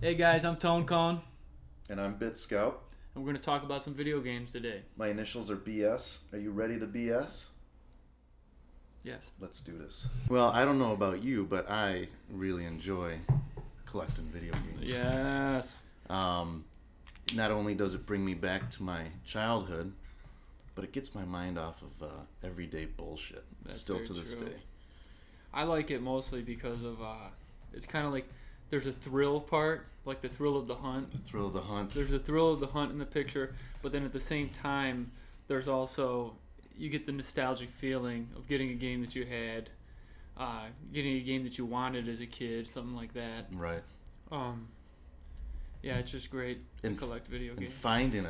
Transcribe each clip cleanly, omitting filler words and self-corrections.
Hey guys, I'm Tone Cone, And I'm Bit Scout. and we're going to talk about some video games today. My initials are BS. Are you ready to BS? Yes. Let's do this. Well, I don't know about you, but I really enjoy collecting video games. Yes. Not only does it bring me back to my childhood, but it gets my mind off of everyday bullshit. That's Still very to this true. day. I like it mostly because of, it's kind of like there's a thrill part, like the thrill of the hunt. The thrill of the hunt. There's a thrill of the hunt in the picture, but then at the same time, there's also, you get the nostalgic feeling of getting a game that you had, getting a game that you wanted as a kid, something like that. Right. Yeah, it's just great to collect video And games. finding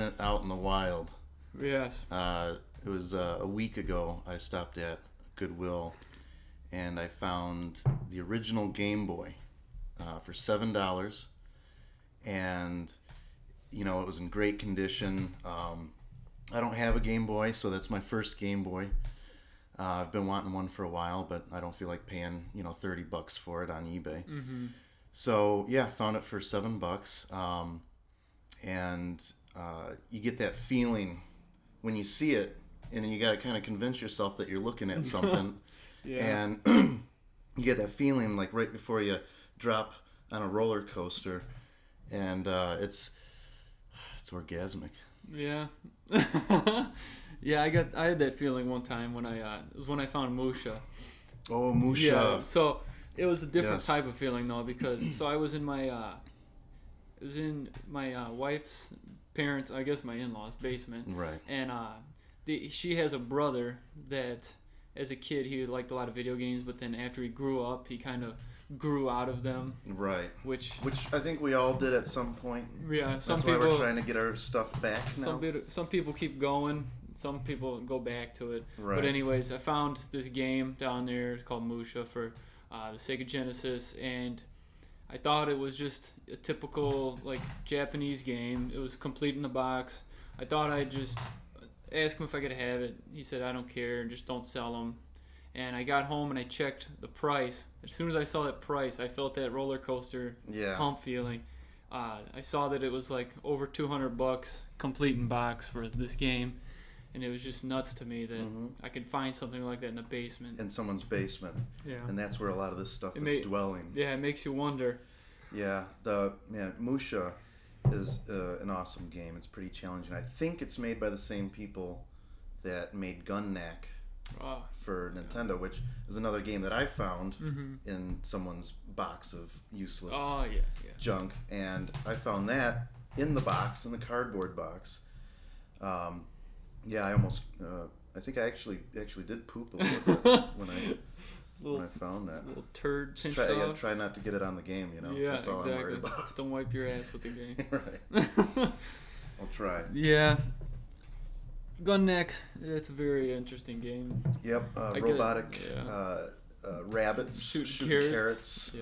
it out in the wild. Yes. It was a week ago. I stopped at Goodwill, and I found the original Game Boy for $7, and it was in great condition. I don't have a Game Boy, so that's my first Game Boy. I've been wanting one for a while, but I don't feel like paying $30 for it on eBay. Mm-hmm. So yeah, found it for $7, and you get that feeling when you see it, and you got to kind of convince yourself that you're looking at something. Yeah. And you get that feeling like right before you drop on a roller coaster, and it's orgasmic. Yeah. Yeah, I had that feeling one time when it was when I found Musha. Oh, Musha. Yeah. So it was a different Yes. type of feeling though, because so I was in my wife's parents, I guess my in-laws' basement. Right. And she has a brother that as a kid he liked a lot of video games, but then after he grew up he kind of grew out of them. Right. Which I think we all did at some point. yeah, some That's people why we're trying to get our stuff back now. some people keep going, some people go back to it. Right. But anyways, I found this game down there. It's called Musha for the Sega Genesis, and I thought it was just a typical like Japanese game. It was complete in the box. I thought I'd just ask him if I could have it. He said I don't care, just don't sell them. And I got home and I checked the price. As soon as I saw that price, I felt that roller coaster pump feeling. I saw that it was like over $200 complete in box for this game, and it was just nuts to me that I could find something like that in the basement. In someone's basement. Yeah. And that's where a lot of this stuff is dwelling. Yeah, it makes you wonder. Yeah, Musha is an awesome game. It's pretty challenging. I think it's made by the same people that made Gun Knack for Nintendo, which is another game that I found in someone's box of useless junk, and I found that in the box, in the cardboard box. I almost, I think I actually did poop a little bit when I found that. Little turd pinched Try, off. try not to get it on the game, Yeah, That's all exactly. I'm worried about. Just don't wipe your ass with the game. Right. I'll try. Yeah. Gun Neck, it's a very interesting game. Yep, robotic rabbits shooting carrots.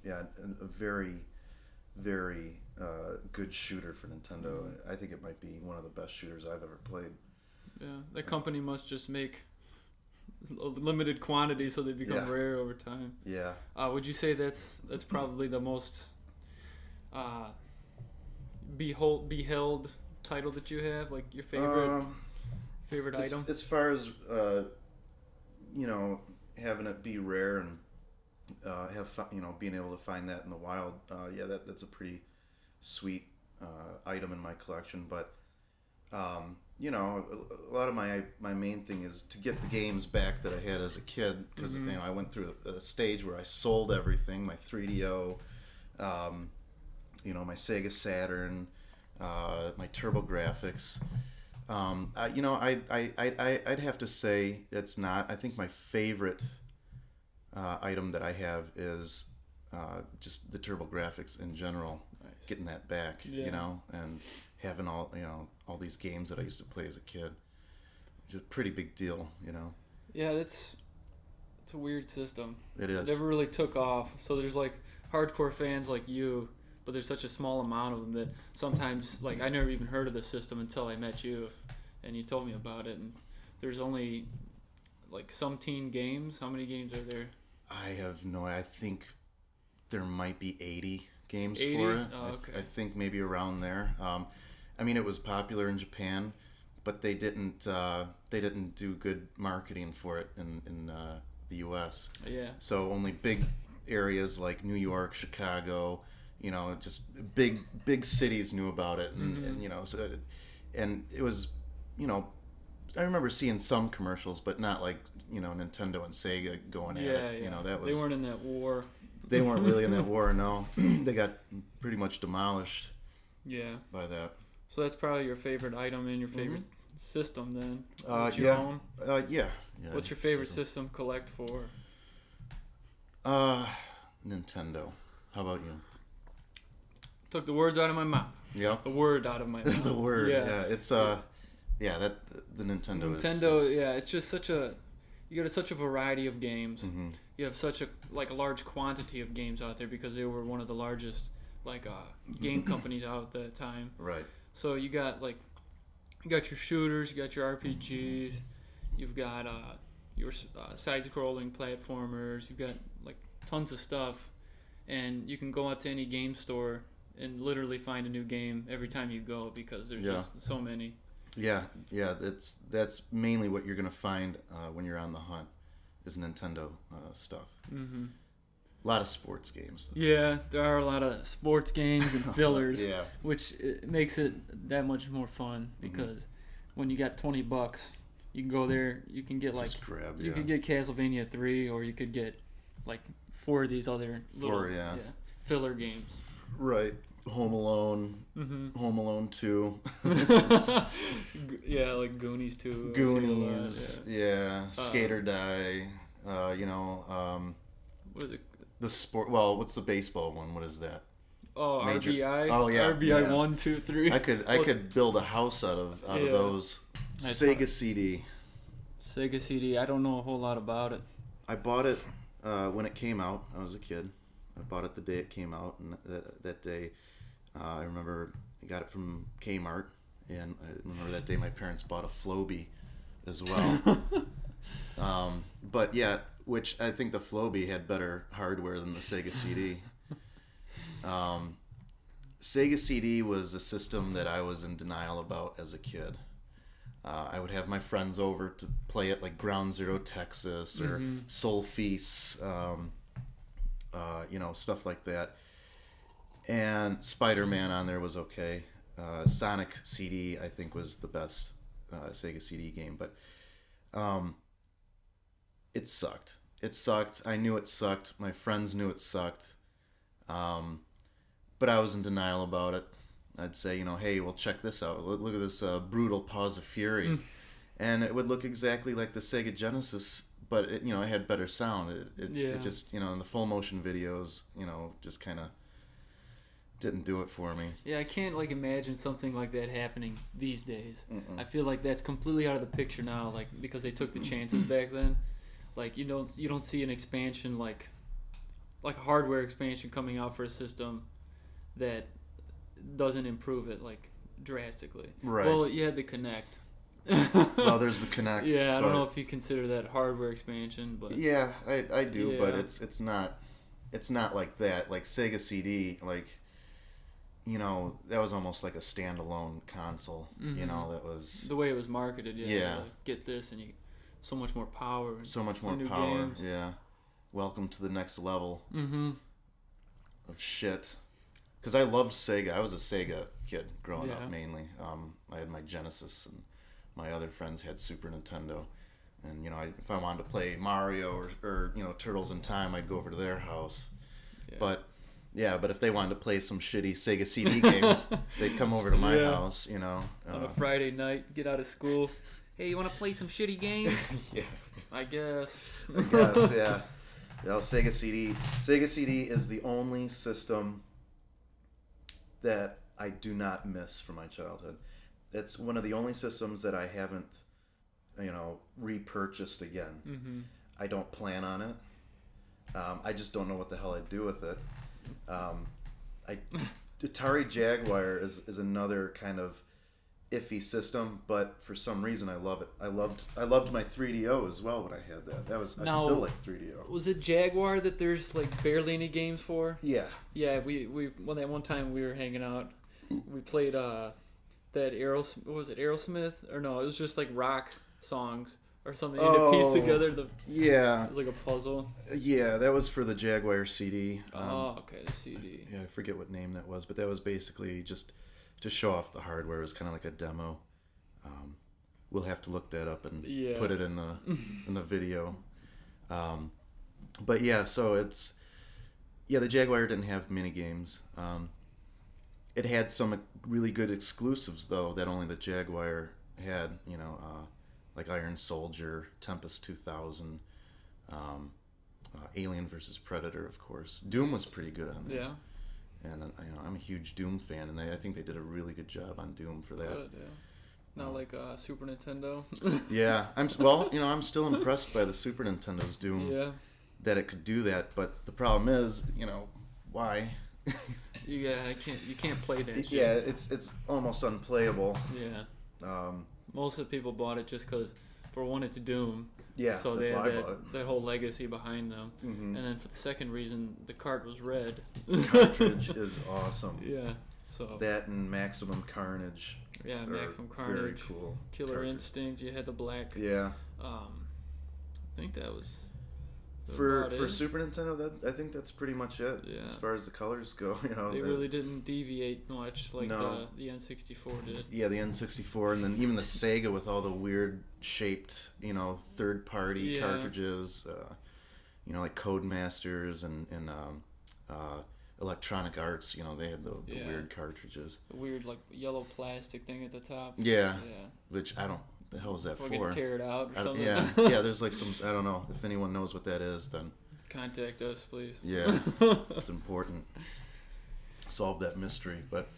Yeah. A very, very good shooter for Nintendo. I think it might be one of the best shooters I've ever played. Yeah, that company must just make a limited quantity so they become rare over time. Yeah. Would you say that's probably the most beheld title that you have, like your favorite item? As far as having it be rare and being able to find that in the wild, that's a pretty sweet item in my collection. But a lot of my main thing is to get the games back that I had as a kid, because I went through a stage where I sold everything, my 3DO, my Sega Saturn, my TurboGrafx. I'd have to say it's not. I think my favorite item that I have is just the TurboGrafx in general. Nice. Getting that back, and having all these games that I used to play as a kid. Just a pretty big deal, Yeah, it's a weird system. It is. It never really took off. So there's like hardcore fans like you, but there's such a small amount of them that sometimes, like, I never even heard of the system until I met you, and you told me about it. And there's only like some teen games. How many games are there? I have no. I think there might be 80 games 80? for it. Oh, okay. I think maybe around there. I mean, it was popular in Japan, but they didn't do good marketing for it in the U.S. Yeah. So only big areas like New York, Chicago, just big cities knew about it, and it was, I remember seeing some commercials, but not like Nintendo and Sega going at it. Yeah. That was, they weren't in that war. They weren't really in that war. No, they got pretty much demolished. Yeah. By that. So that's probably your favorite item in your favorite system then. Yeah. Own? Yeah. What's your favorite system collect for? Nintendo. How about you? Took the words out of my mouth. Yeah. The word out of my mouth. The word. Yeah. It's the Nintendo. Nintendo. Yeah. It's just you got such a variety of games. Mm-hmm. You have such a large quantity of games out there because they were one of the largest game companies out at that time. Right. So you got your shooters, you got your RPGs, you've got your side-scrolling platformers, you've got tons of stuff, and you can go out to any game store and literally find a new game every time you go because there's just so many. Yeah. That's mainly what you're gonna find when you're on the hunt, is Nintendo stuff. Mm-hmm. A lot of sports games. Yeah, there are a lot of sports games and fillers, Yeah. which makes it that much more fun because when you got $20, you can go there. You can get Just grab, you could get Castlevania 3, or you could get 4 of these other little filler games. Right. Home Alone. Mm-hmm. Home Alone 2. Yeah, like Goonies 2. Goonies. Yeah. Skate or Die. What is it? The sport. Well, what's the baseball one? What is that? Oh, Major. RBI. Oh yeah. RBI yeah. 1, 2, 3. I could build a house out of those. Sega CD. Sega CD. I don't know a whole lot about it. I bought it when it came out. I was a kid. I bought it the day it came out, and that day, I remember I got it from Kmart, and I remember that day my parents bought a Floby as well. But yeah, which I think the Floby had better hardware than the Sega CD. Sega CD was a system that I was in denial about as a kid. I would have my friends over to play it, like Ground Zero Texas or Soul Feasts, stuff like that. And Spider-Man on there was okay. Sonic CD, I think, was the best Sega CD game, but it sucked. It sucked. I knew it sucked. My friends knew it sucked. But I was in denial about it. I'd say, hey, well, check this out. Look at this brutal Paws of Fury. And it would look exactly like the Sega Genesis, but it had better sound. It just, in the full motion videos, just kind of didn't do it for me. Yeah, I can't imagine something like that happening these days. I feel like that's completely out of the picture now, because they took the chances back then. You don't see an expansion like a hardware expansion coming out for a system that doesn't improve it drastically. Right. Well, you had the Kinect. Well, there's the Kinect. Yeah, I don't know if you consider that hardware expansion, but yeah, I do, but it's not like that. Like Sega CD, that was almost like a standalone console. That was the way it was marketed. Yeah. Get this, and you so much more power. So much more power. Games. Yeah. Welcome to the next level of shit. Because I loved Sega. I was a Sega kid growing up mainly. I had my Genesis, and my other friends had Super Nintendo. And if I wanted to play Mario or Turtles in Time, I'd go over to their house. Yeah. But if they wanted to play some shitty Sega CD games, they'd come over to my house. On a Friday night, get out of school. Hey, you want to play some shitty games? Yeah. I guess. Yeah. Sega CD. Sega CD is the only system that I do not miss from my childhood. It's one of the only systems that I haven't, repurchased again. I don't plan on it. I just don't know what the hell I'd do with it. Atari Jaguar is another kind of iffy system, but for some reason I love it. I loved my 3DO as well when I had that. I still like 3DO. Was it Jaguar that there's like barely any games for? Yeah. Yeah, we that one time we were hanging out, we played that Aerosmith? Or no, it was just like rock songs or something. You had to piece together it was like a puzzle. Yeah, that was for the Jaguar CD. Okay, the CD. Yeah, I forget what name that was, but that was basically just to show off the hardware. It was kind of like a demo. We'll have to look that up and put it in the video. But yeah, so the Jaguar didn't have mini games. It had some really good exclusives though that only the Jaguar had. Like Iron Soldier, Tempest 2000, Alien vs Predator, of course. Doom was pretty good on that. Yeah. And I'm a huge Doom fan, and I think they did a really good job on Doom for that. Good, yeah. Not like Super Nintendo. Yeah, I'm still impressed by the Super Nintendo's Doom. Yeah. That it could do that, but the problem is, why? You can't play that shit. Yeah, it's almost unplayable. Yeah. Most of the people bought it just because, for one, it's Doom. Yeah, so that's they why had I bought it. That whole legacy behind them. Mm-hmm. And then for the second reason, the cart was red. The cartridge is awesome. Yeah. So that and Maximum Carnage. Yeah, Maximum Carnage. Very cool. Killer cartridge. Instinct. You had the black. Yeah. I think that was. For Super Nintendo, I think that's pretty much it. Yeah. As far as the colors go, they really didn't deviate much like the N64 did. Yeah, the N64, and then even the Sega with all the weird shaped, third-party cartridges, like Codemasters and Electronic Arts. They had the weird cartridges. The weird like yellow plastic thing at the top. Yeah. Yeah. Which I don't. The hell is that for? Tear it out or something. Yeah, there's like some. I don't know if anyone knows what that is. Then contact us, please. Yeah, it's important. Solve that mystery, but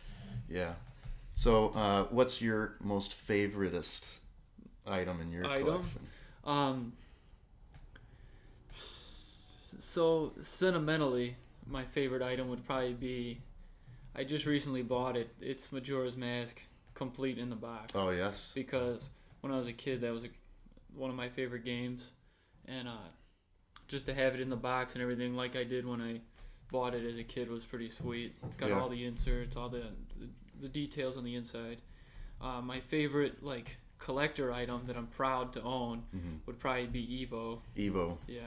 yeah. So, what's your most favoritist item in your collection? So sentimentally, my favorite item would probably be. I just recently bought it. It's Majora's Mask, complete in the box. Oh yes. Because when I was a kid, that was one of my favorite games, and just to have it in the box and everything like I did when I bought it as a kid was pretty sweet. It's got all the inserts, all the details on the inside. My favorite like collector item that I'm proud to own would probably be Evo. Evo. Yeah.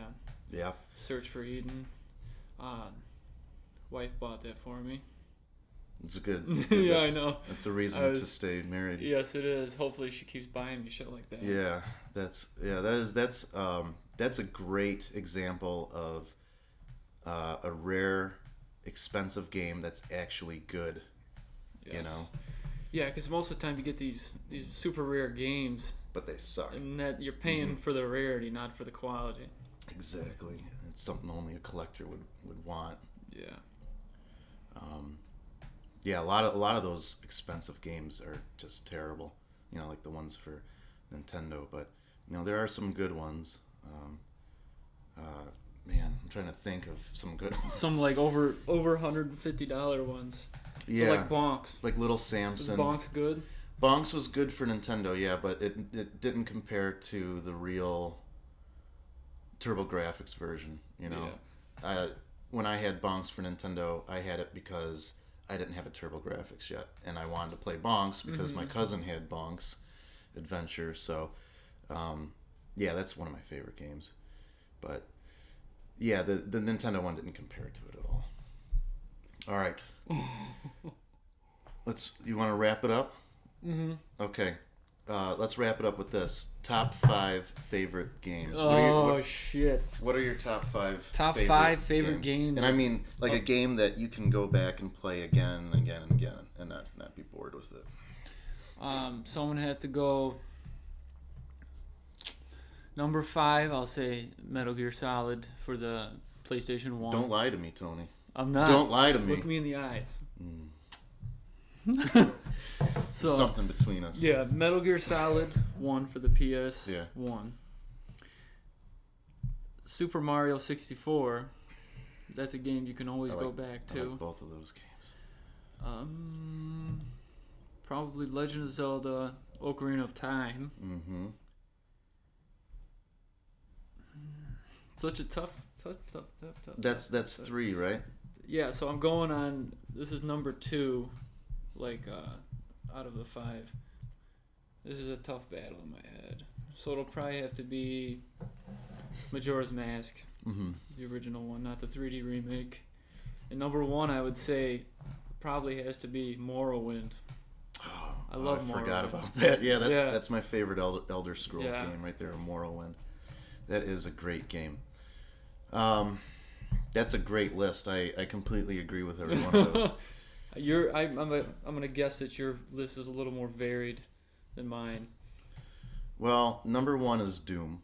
Yeah. Search for Eden. Wife bought that for me. It's good. Yeah, I know. That's a reason to stay married. Yes, it is. Hopefully, she keeps buying me shit like that. Yeah, that's a great example of a rare, expensive game that's actually good. Yes. Yeah, because most of the time you get these super rare games, but they suck, and that you're paying for the rarity, not for the quality. Exactly. It's something only a collector would want. Yeah. Yeah, a lot of those expensive games are just terrible. Like the ones for Nintendo, but there are some good ones. Man, I'm trying to think of some good ones. Some like over $150 ones. Yeah. So like Bonks. Like Little Samson. Was Bonks good? Bonks was good for Nintendo, yeah, but it didn't compare to the real TurboGrafx version. Yeah. When I had Bonks for Nintendo, I had it because I didn't have a TurboGrafx yet, and I wanted to play Bonks because my cousin had Bonks Adventure. So, that's one of my favorite games. But yeah, the Nintendo one didn't compare to it at all. All right, You want to wrap it up? Mm-hmm. Okay. Let's wrap it up with this. Top 5 favorite games. Shit. What are your top 5 Top favorite 5 favorite games? And I mean, like a game that you can go back and play again and again and again and not be bored with it. So I'm going to have to go... Number 5, I'll say Metal Gear Solid for the PlayStation 1. Don't lie to me, Tony. I'm not. Don't lie to me. Look me in the eyes. So something between us. Yeah, Metal Gear Solid 1 for the PS1. Yeah. Super Mario 64. That's a game you can always go back to. I like both of those games. Probably Legend of Zelda: Ocarina of Time. Mm-hmm. Such a tough. That's 3, right? Yeah, so I'm going on. This is number 2, out of the 5. This is a tough battle in my head. So it'll probably have to be Majora's Mask, the original one, not the 3D remake. And number 1, I would say, probably has to be Morrowind. I love Morrowind. I forgot about that. Yeah, that's my favorite Elder Scrolls game right there, Morrowind. That is a great game. That's a great list. I completely agree with every one of those. I'm gonna guess that your list is a little more varied than mine. Well, number 1 is Doom.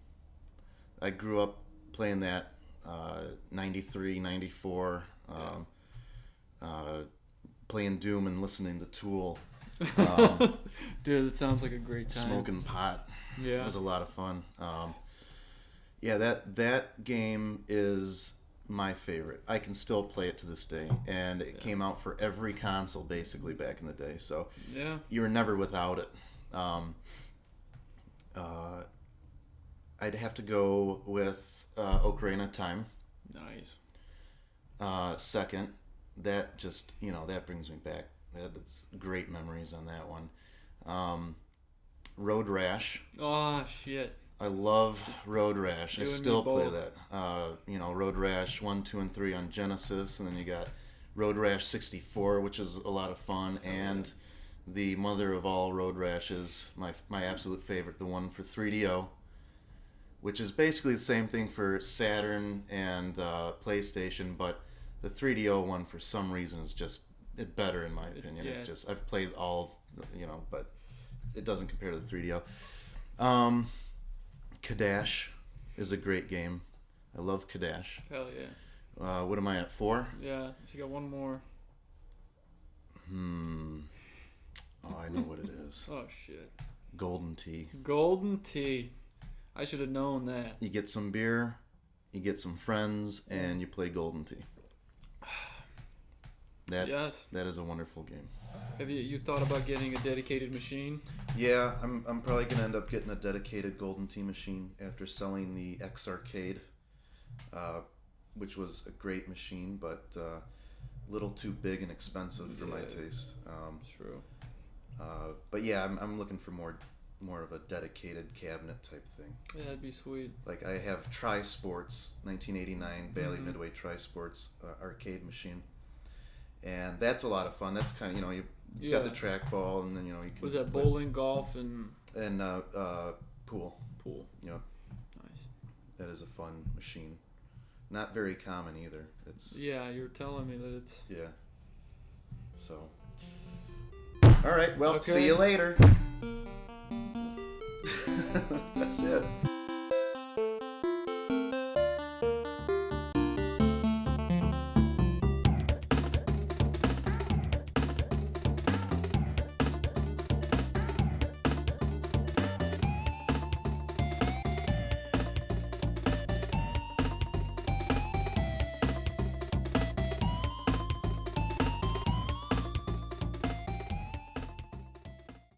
I grew up playing that 93, 94, playing Doom and listening to Tool. Dude, that sounds like a great time. Smoking pot. Yeah. It was a lot of fun. That game is my favorite. I can still play it to this day, and it came out for every console basically back in the day. So you were never without it. I'd have to go with Ocarina of Time. Nice. Second, that just that brings me back. That's great memories on that one. Road Rash. Oh shit. I love Road Rash. I still play that. Road Rash 1, 2, and 3 on Genesis, and then you got Road Rash 64, which is a lot of fun, and the mother of all Road Rashes, my absolute favorite, the one for 3DO, which is basically the same thing for Saturn and PlayStation, but the 3DO one for some reason is just better in my opinion. It's just I've played all, but it doesn't compare to the 3DO. Kadash is a great game. I love Kadash. Hell yeah. What am I at, 4? Yeah, so you got one more. Oh, I know what it is. Oh shit. Golden Tea. Golden Tea. I should have known that. You get some beer, you get some friends, and you play Golden Tea. That is a wonderful game. Have you thought about getting a dedicated machine? Yeah, I'm probably gonna end up getting a dedicated Golden Tea machine after selling the X Arcade, which was a great machine, but a little too big and expensive for my taste. True. But yeah, I'm looking for more of a dedicated cabinet type thing. Yeah, that'd be sweet. Like I have Tri-Sports 1989 Bally Midway Tri-Sports arcade machine. And that's a lot of fun. That's kind of, you got the trackball, and then, you can... Was that bowling, golf, and pool. Pool. Yep. Nice. That is a fun machine. Not very common either. It's... Yeah, you were telling me that it's... Yeah. So... All right, well, see you later. That's it.